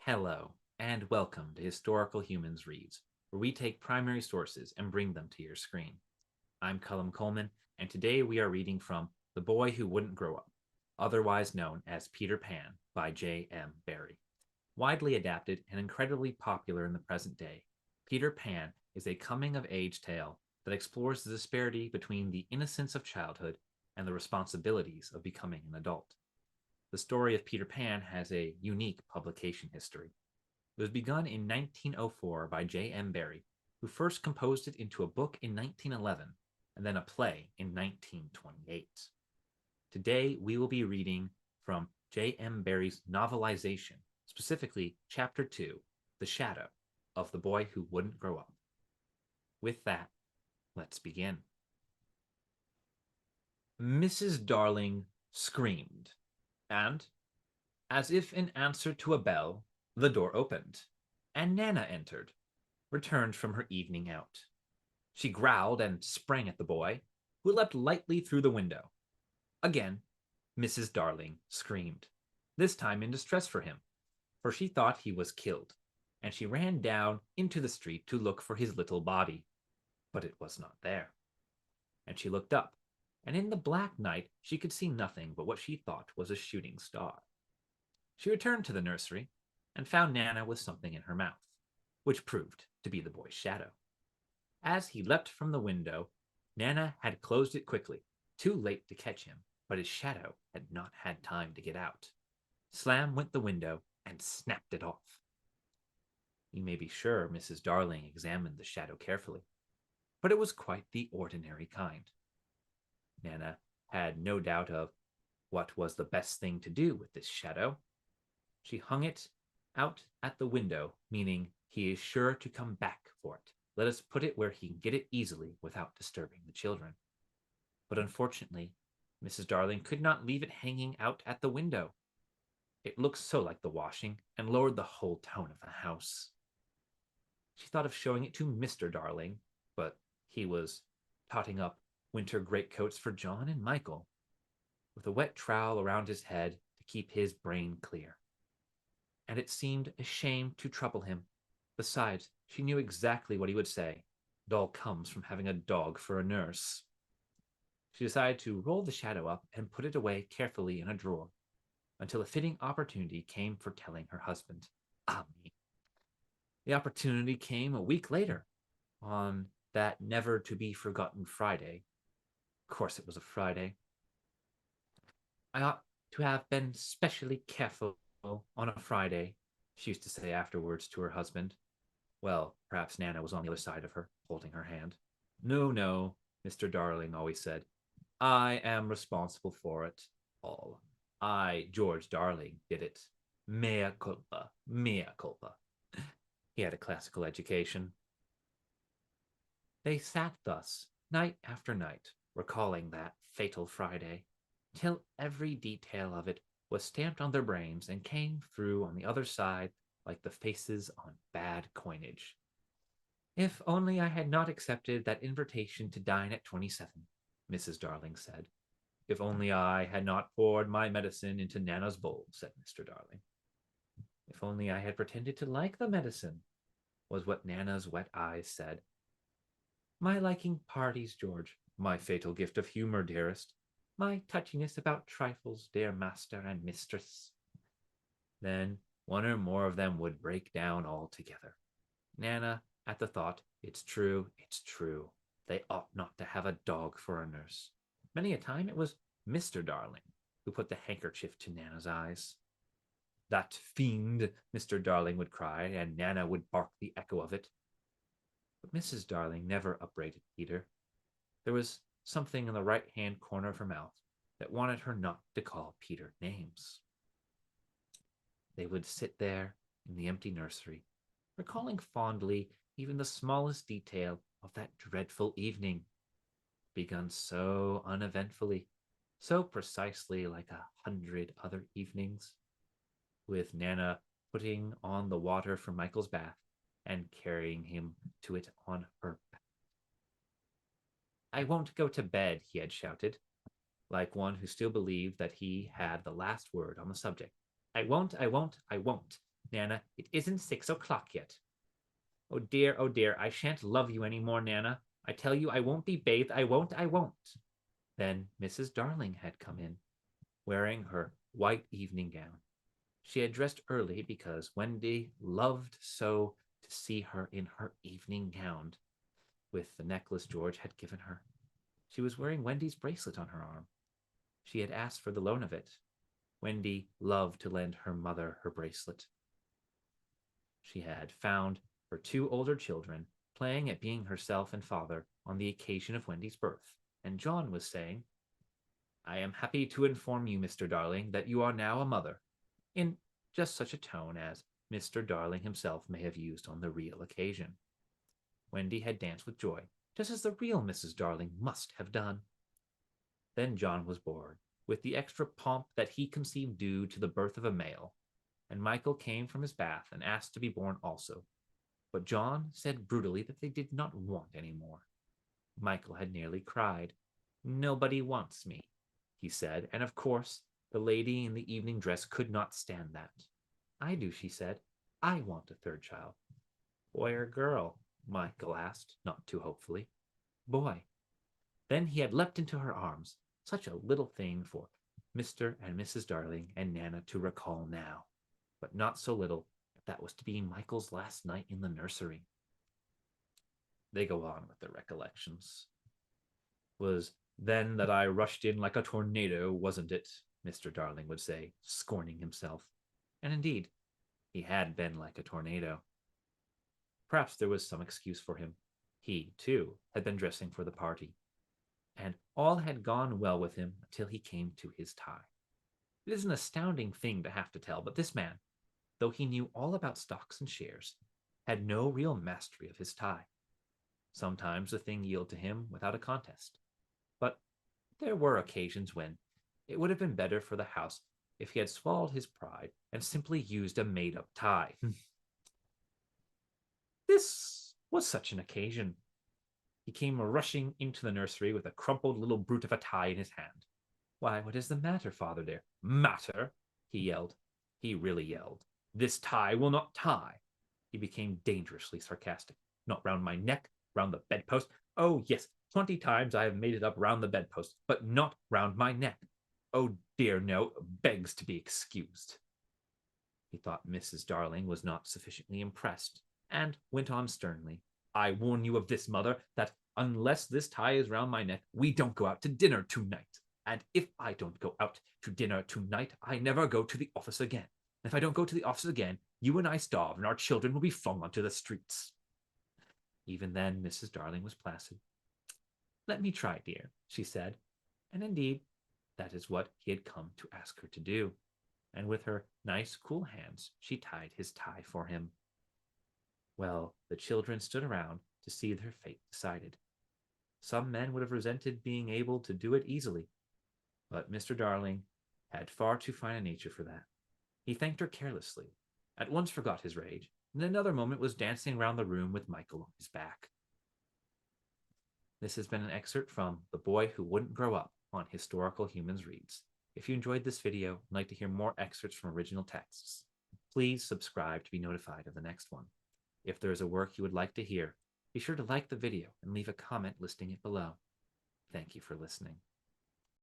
Hello, and welcome to Historical Humans Reads, where we take primary sources and bring them to your screen. I'm Colum Coleman, and today we are reading from The Boy Who Wouldn't Grow Up, otherwise known as Peter Pan by J.M. Barrie. Widely adapted and incredibly popular in the present day, Peter Pan is a coming of age tale that explores the disparity between the innocence of childhood and the responsibilities of becoming an adult. The story of Peter Pan has a unique publication history. It was begun in 1904 by J.M. Barrie, who first composed it into a book in 1911 and then a play in 1928. Today, we will be reading from J.M. Barrie's novelization, specifically Chapter 2, The Shadow of the Boy Who Wouldn't Grow Up. With that, let's begin. Mrs. Darling screamed, and, as if in answer to a bell, the door opened, and Nana entered, returned from her evening out. She growled and sprang at the boy, who leapt lightly through the window. Again, Mrs. Darling screamed, this time in distress for him, for she thought he was killed, and she ran down into the street to look for his little body. But it was not there. And she looked up, and in the black night she could see nothing but what she thought was a shooting star. She returned to the nursery and found Nana with something in her mouth, which proved to be the boy's shadow. As he leapt from the window, Nana had closed it quickly, too late to catch him, but his shadow had not had time to get out. Slam went the window and snapped it off. You may be sure Mrs. Darling examined the shadow carefully, but it was quite the ordinary kind. Nana had no doubt of what was the best thing to do with this shadow. She hung it out at the window, meaning he is sure to come back for it. Let us put it where he can get it easily without disturbing the children. But unfortunately, Mrs. Darling could not leave it hanging out at the window. It looked so like the washing and lowered the whole tone of the house. She thought of showing it to Mr. Darling, but he was totting up winter greatcoats for John and Michael, with a wet trowel around his head to keep his brain clear. And it seemed a shame to trouble him. Besides, she knew exactly what he would say. It all comes from having a dog for a nurse. She decided to roll the shadow up and put it away carefully in a drawer until a fitting opportunity came for telling her husband. Ah, me. The opportunity came a week later, on that never-to-be-forgotten Friday. Of course it was a Friday. I ought to have been specially careful on a Friday, she used to say afterwards to her husband. Well, perhaps Nana was on the other side of her, holding her hand. No, no, Mr. Darling always said. I am responsible for it all. I, George Darling, did it. Mea culpa, mea culpa. He had a classical education. They sat thus, night after night, recalling that fatal Friday, till every detail of it was stamped on their brains and came through on the other side like the faces on bad coinage. If only I had not accepted that invitation to dine at 27, Mrs. Darling said. If only I had not poured my medicine into Nana's bowl, said Mr. Darling. If only I had pretended to like the medicine, was what Nana's wet eyes said. My liking parties, George, my fatal gift of humor, dearest, my touchiness about trifles, dear master and mistress. Then one or more of them would break down altogether. Nana, at the thought, it's true, it's true. They ought not to have a dog for a nurse. Many a time it was Mr. Darling who put the handkerchief to Nana's eyes. That fiend, Mr. Darling would cry, and Nana would bark the echo of it. But Mrs. Darling never upbraided Peter. There was something in the right-hand corner of her mouth that wanted her not to call Peter names. They would sit there in the empty nursery, recalling fondly even the smallest detail of that dreadful evening, begun so uneventfully, so precisely like 100 other evenings, with Nana putting on the water for Michael's bath and carrying him to it on her back. I won't go to bed, he had shouted, like one who still believed that he had the last word on the subject. I won't, I won't, I won't. Nana, it isn't 6 o'clock yet. Oh dear, I shan't love you any more, Nana. I tell you I won't be bathed, I won't. Then Mrs. Darling had come in, wearing her white evening gown. She had dressed early because Wendy loved so to see her in her evening gown, with the necklace George had given her. She was wearing Wendy's bracelet on her arm. She had asked for the loan of it. Wendy loved to lend her mother her bracelet. She had found her 2 older children playing at being herself and father on the occasion of Wendy's birth, and John was saying, I am happy to inform you, Mr. Darling, that you are now a mother, in just such a tone as Mr. Darling himself may have used on the real occasion. Wendy had danced with joy, just as the real Mrs. Darling must have done. Then John was born, with the extra pomp that he conceived due to the birth of a male, and Michael came from his bath and asked to be born also. But John said brutally that they did not want any more. Michael had nearly cried. Nobody wants me, he said, and of course the lady in the evening dress could not stand that. I do, she said. I want a third child. Boy or girl? Michael asked, not too hopefully. Boy. Then he had leapt into her arms, such a little thing for Mr. and Mrs. Darling and Nana to recall now, but not so little if that was to be Michael's last night in the nursery. They go on with their recollections. Was then that I rushed in like a tornado, wasn't it? Mr. Darling would say, scorning himself. And indeed, he had been like a tornado. Perhaps there was some excuse for him. He, too, had been dressing for the party, and all had gone well with him until he came to his tie. It is an astounding thing to have to tell, but this man, though he knew all about stocks and shares, had no real mastery of his tie. Sometimes the thing yielded to him without a contest, but there were occasions when it would have been better for the house if he had swallowed his pride and simply used a made-up tie. This was such an occasion. He came rushing into the nursery with a crumpled little brute of a tie in his hand. Why, what is the matter, father dear? Matter? He yelled. He really yelled. This tie will not tie. He became dangerously sarcastic. Not round my neck, round the bedpost. Oh, yes, 20 times I have made it up round the bedpost, but not round my neck. Oh, dear, no, begs to be excused. He thought Mrs. Darling was not sufficiently impressed, and went on sternly. I warn you of this, mother, that unless this tie is round my neck, we don't go out to dinner tonight. And if I don't go out to dinner tonight, I never go to the office again. And if I don't go to the office again, you and I starve, and our children will be flung onto the streets. Even then, Mrs. Darling was placid. Let me try, dear, she said. And indeed, that is what he had come to ask her to do. And with her nice, cool hands, she tied his tie for him. Well, the children stood around to see their fate decided. Some men would have resented being able to do it easily, but Mr. Darling had far too fine a nature for that. He thanked her carelessly, at once forgot his rage, and in another moment was dancing round the room with Michael on his back. This has been an excerpt from The Boy Who Wouldn't Grow Up on Historical Humans Reads. If you enjoyed this video and would like to hear more excerpts from original texts, please subscribe to be notified of the next one. If there is a work you would like to hear, be sure to like the video and leave a comment listing it below. Thank you for listening.